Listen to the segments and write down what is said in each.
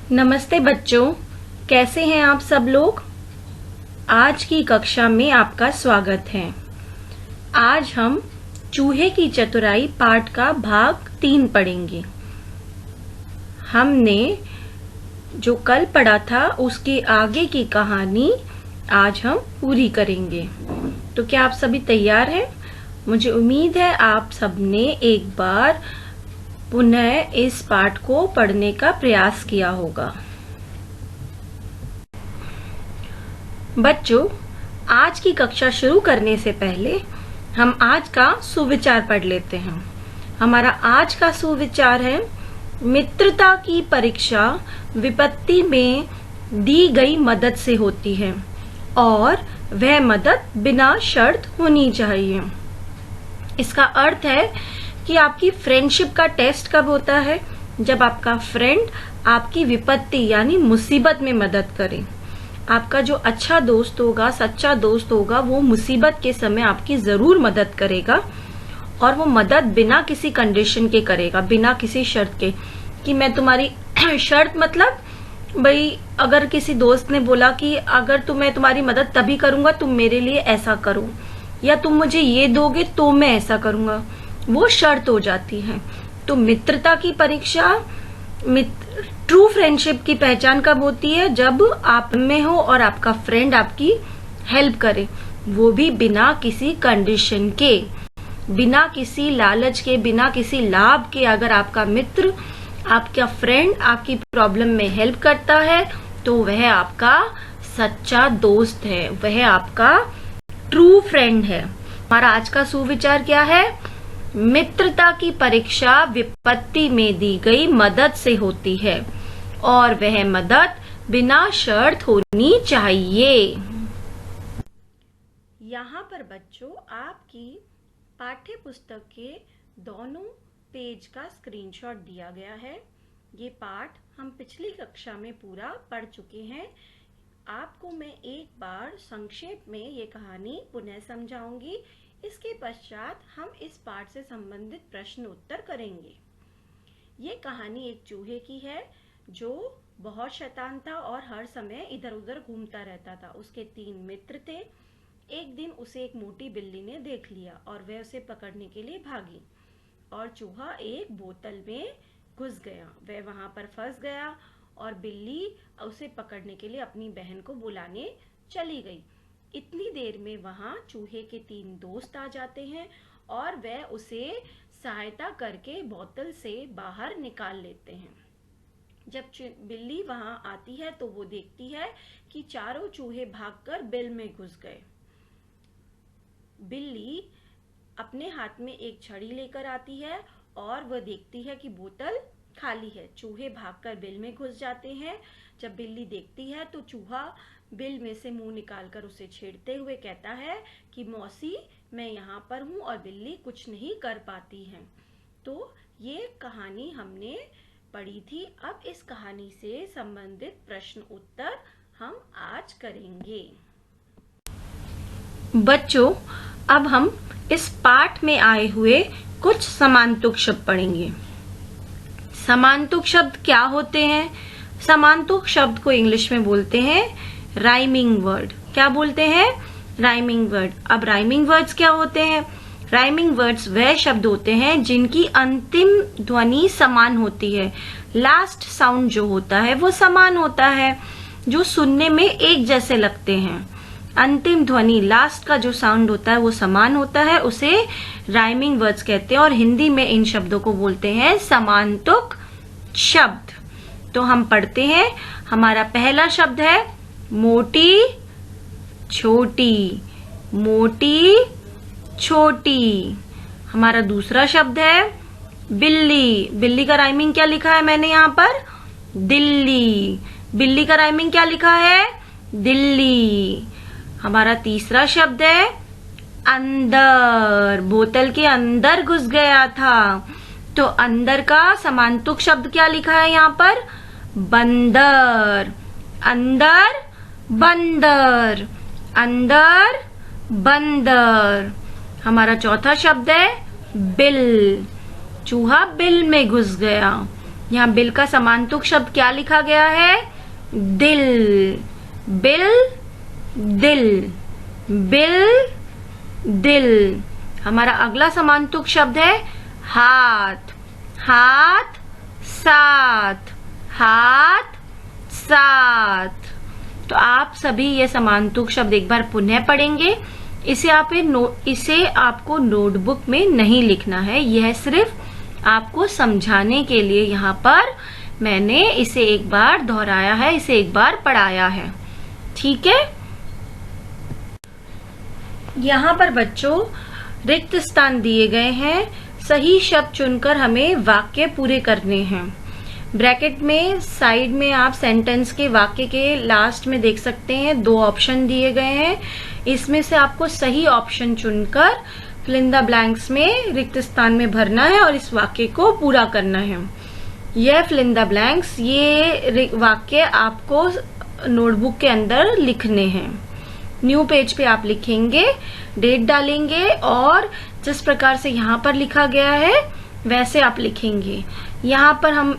नमस्ते बच्चों, कैसे हैं आप सब लोग। आज की कक्षा में आपका स्वागत है। आज हम चूहे की चतुराई पाठ का भाग 3 पढ़ेंगे। हमने जो कल पढ़ा था उसके आगे की कहानी आज हम पूरी करेंगे। तो क्या आप सभी तैयार हैं? मुझे उम्मीद है आप सबने एक बार पुनः इस पाठ को पढ़ने का प्रयास किया होगा। बच्चों, आज की कक्षा शुरू करने से पहले हम आज का सुविचार पढ़ लेते हैं। हमारा आज का सुविचार है, मित्रता की परीक्षा विपत्ति में दी गई मदद से होती है और वह मदद बिना शर्त होनी चाहिए। इसका अर्थ है कि आपकी फ्रेंडशिप का टेस्ट कब होता है? जब आपका फ्रेंड आपकी विपत्ति यानी मुसीबत में मदद करे। आपका जो अच्छा दोस्त होगा, सच्चा दोस्त होगा, वो मुसीबत के समय आपकी जरूर मदद करेगा और वो मदद बिना किसी कंडीशन के करेगा, बिना किसी शर्त के कि मैं तुम्हारी शर्त मतलब भाई, अगर किसी दोस्त ने बोला कि अगर मैं तुम्हारी मदद तभी करूंगा, तुम मेरे लिए ऐसा करो, या तुम मुझे ये दोगे तो मैं ऐसा करूंगा, वो शर्त हो जाती है। तो मित्रता की परीक्षा, ट्रू फ्रेंडशिप की पहचान कब होती है? जब आप में हो और आपका फ्रेंड आपकी हेल्प करे, वो भी बिना किसी कंडीशन के, बिना किसी लालच के, बिना किसी लाभ के। अगर आपका मित्र, आपका फ्रेंड आपकी प्रॉब्लम में हेल्प करता है तो वह आपका सच्चा दोस्त है, वह आपका ट्रू फ्रेंड है। हमारा आज का सुविचार क्या है? मित्रता की परीक्षा विपत्ति में दी गई मदद से होती है और वह मदद बिना शर्त होनी चाहिए। यहाँ पर बच्चों आपकी पाठ्य पुस्तक के दोनों पेज का स्क्रीनशॉट दिया गया है। ये पाठ हम पिछली कक्षा में पूरा पढ़ चुके हैं। आपको मैं एक बार संक्षेप में ये कहानी पुनः समझाऊंगी। इसके पश्चात हम इस पाठ से संबंधित प्रश्न उत्तर करेंगे। ये कहानी एक चूहे की है जो बहुत शैतान था और हर समय इधर उधर घूमता रहता था। उसके 3 मित्र थे। एक दिन उसे एक मोटी बिल्ली ने देख लिया और वह उसे पकड़ने के लिए भागी और चूहा एक बोतल में घुस गया। वह वहां पर फंस गया और बिल्ली उसे पकड़ने के लिए अपनी बहन को बुलाने चली गई। इतनी देर में वहां चूहे के 3 दोस्त आ जाते हैं और वह उसे सहायता करके बोतल से बाहर निकाल लेते हैं। जब बिल्ली वहां आती है तो वो देखती है कि चारों चूहे भागकर बिल में घुस गए। बिल्ली अपने हाथ में एक छड़ी लेकर आती है और वह देखती है कि बोतल खाली है। चूहे भागकर बिल में घुस जाते हैं। जब बिल्ली देखती है तो चूहा बिल में से मुंह निकालकर उसे छेड़ते हुए कहता है कि मौसी, मैं यहाँ पर हूँ, और बिल्ली कुछ नहीं कर पाती है। तो ये कहानी हमने पढ़ी थी। अब इस कहानी से संबंधित प्रश्न उत्तर हम आज करेंगे। बच्चों, अब हम इस पाठ में आए हुए कुछ समांतुक शब्द पढ़ेंगे। समांतुक शब्द क्या होते हैं? समांतुक शब्द को इंग्लिश में बोलते हैं राइमिंग वर्ड। क्या बोलते हैं? Rhyming word. अब राइमिंग वर्ड्स क्या होते हैं? राइमिंग वर्ड्स वह शब्द होते हैं जिनकी अंतिम ध्वनि समान होती है। लास्ट साउंड जो होता है वो समान होता है, जो सुनने में एक जैसे लगते हैं। अंतिम ध्वनि, लास्ट का जो साउंड होता है वो समान होता है, उसे राइमिंग वर्ड्स कहते हैं और हिंदी में इन शब्दों को बोलते हैं समांतुक शब्द। तो हम पढ़ते हैं। हमारा पहला शब्द है मोटी छोटी। मोटी छोटी। हमारा दूसरा शब्द है बिल्ली। बिल्ली का राइमिंग क्या लिखा है मैंने यहाँ पर? दिल्ली। बिल्ली का राइमिंग क्या लिखा है? दिल्ली। हमारा तीसरा शब्द है अंदर। बोतल के अंदर घुस गया था, तो अंदर का समांतुक शब्द क्या लिखा है यहाँ पर? बंदर। अंदर बंदर। अंदर बंदर। हमारा चौथा शब्द है बिल। चूहा बिल में घुस गया। यहाँ बिल का समांतुक शब्द क्या लिखा गया है? दिल। बिल, दिल, बिल, दिल। हमारा अगला समांतुक शब्द है हाथ। हाथ, साथ, हाथ, साथ। तो आप सभी ये समांतुक शब्द एक बार पुनः पढ़ेंगे। इसे आपको नोटबुक में नहीं लिखना है, यह सिर्फ आपको समझाने के लिए यहाँ पर मैंने इसे एक बार दोहराया है, इसे एक बार पढ़ाया है। ठीक है। यहाँ पर बच्चों रिक्त स्थान दिए गए हैं, सही शब्द चुनकर हमें वाक्य पूरे करने हैं। ब्रैकेट में साइड में आप सेंटेंस के वाक्य के लास्ट में देख सकते हैं 2 ऑप्शन दिए गए हैं। इसमें से आपको सही ऑप्शन चुनकर फिल इन द ब्लैंक्स में रिक्त स्थान में भरना है और इस वाक्य को पूरा करना है। यह फिल इन द ब्लैंक्स, ये वाक्य आपको नोटबुक के अंदर लिखने हैं। न्यू पेज पे आप लिखेंगे, डेट डालेंगे और जिस प्रकार से यहाँ पर लिखा गया है वैसे आप लिखेंगे। यहाँ पर हम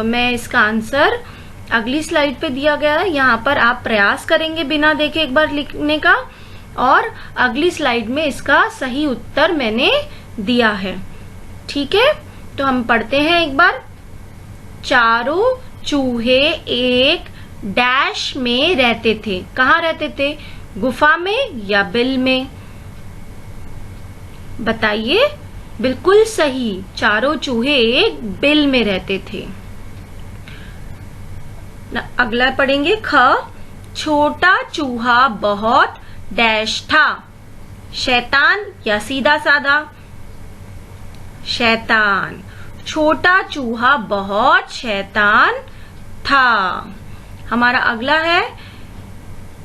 मैं इसका आंसर अगली स्लाइड पे दिया गया है, यहाँ पर आप प्रयास करेंगे बिना देखे एक बार लिखने का, और अगली स्लाइड में इसका सही उत्तर मैंने दिया है। ठीक है, तो हम पढ़ते हैं एक बार। चारों चूहे एक डैश में रहते थे। कहाँ रहते थे? गुफा में या बिल में? बताइए। बिल्कुल सही, चारों चूहे एक बिल में रहते थे। अगला पढ़ेंगे। ख, छोटा चूहा बहुत डैश था। शैतान या सीधा साधा? शैतान। छोटा चूहा बहुत शैतान था। हमारा अगला है,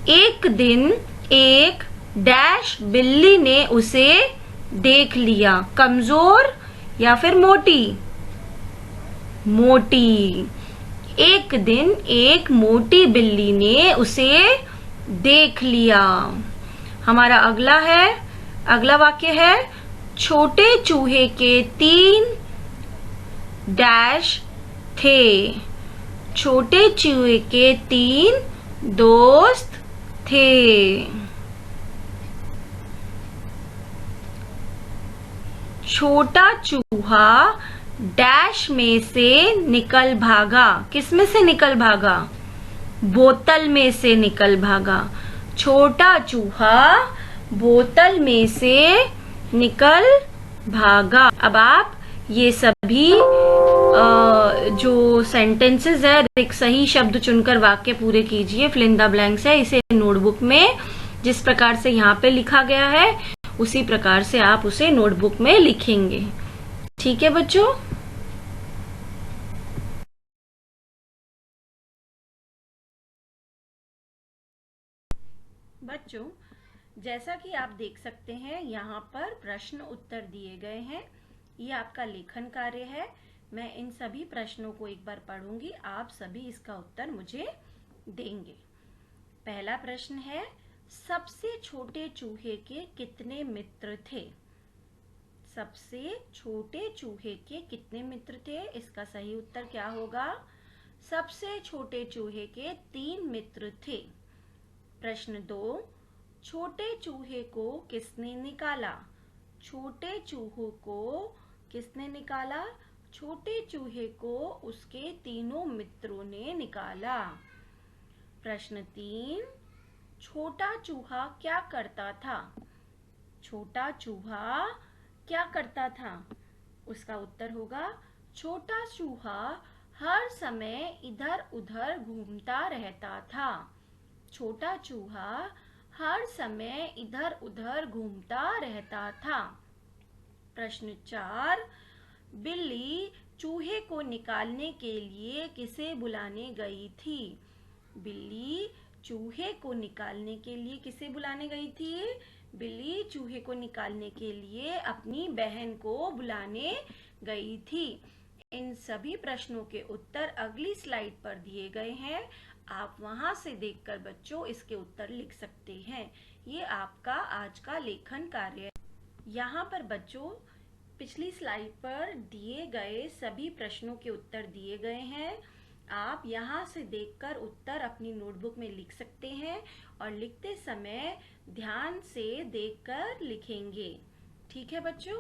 एक दिन एक डैश बिल्ली ने उसे देख लिया। कमजोर या फिर मोटी? मोटी। एक दिन एक मोटी बिल्ली ने उसे देख लिया। हमारा अगला वाक्य है, छोटे चूहे के 3 डैश थे। छोटे चूहे के 3 दोस्त थे। छोटा चूहा डैश में से निकल भागा। किस में से निकल भागा? बोतल में से निकल भागा। छोटा चूहा बोतल में से निकल भागा। अब आप ये सभी जो सेंटेंसेस है, एक सही शब्द चुनकर वाक्य पूरे कीजिए। फिल इन द ब्लैंक्स है, इसे नोटबुक में जिस प्रकार से यहाँ पे लिखा गया है उसी प्रकार से आप उसे नोटबुक में लिखेंगे। ठीक है बच्चों। बच्चों, जैसा कि आप देख सकते हैं यहाँ पर प्रश्न उत्तर दिए गए हैं। ये आपका लेखन कार्य है। मैं इन सभी प्रश्नों को एक बार पढ़ूंगी, आप सभी इसका उत्तर मुझे देंगे। पहला प्रश्न है, सबसे छोटे चूहे के कितने मित्र थे? सबसे छोटे चूहे के कितने मित्र थे? इसका सही उत्तर क्या होगा? सबसे छोटे चूहे के 3 मित्र थे। प्रश्न 2, छोटे चूहे को किसने निकाला? छोटे चूहे को किसने निकाला? छोटे चूहे को उसके 3 मित्रों ने निकाला। प्रश्न 3, छोटा चूहा क्या करता था? छोटा चूहा क्या करता था? उसका उत्तर होगा, छोटा चूहा हर समय इधर उधर घूमता रहता था। छोटा चूहा हर समय इधर उधर घूमता रहता था। प्रश्न 4, बिल्ली चूहे को निकालने के लिए किसे बुलाने गई थी? बिल्ली चूहे को निकालने के लिए किसे बुलाने गई थी? बिल्ली चूहे को निकालने के लिए अपनी बहन को बुलाने गई थी। इन सभी प्रश्नों के उत्तर अगली स्लाइड पर दिए गए हैं। आप वहां से देखकर बच्चों इसके उत्तर लिख सकते हैं। ये आपका आज का लेखन कार्य है। यहाँ पर बच्चों पिछली स्लाइड पर दिए गए सभी प्रश्नों के उत्तर दिए गए हैं। आप यहाँ से देखकर उत्तर अपनी नोटबुक में लिख सकते हैं और लिखते समय ध्यान से देखकर लिखेंगे। ठीक है बच्चों।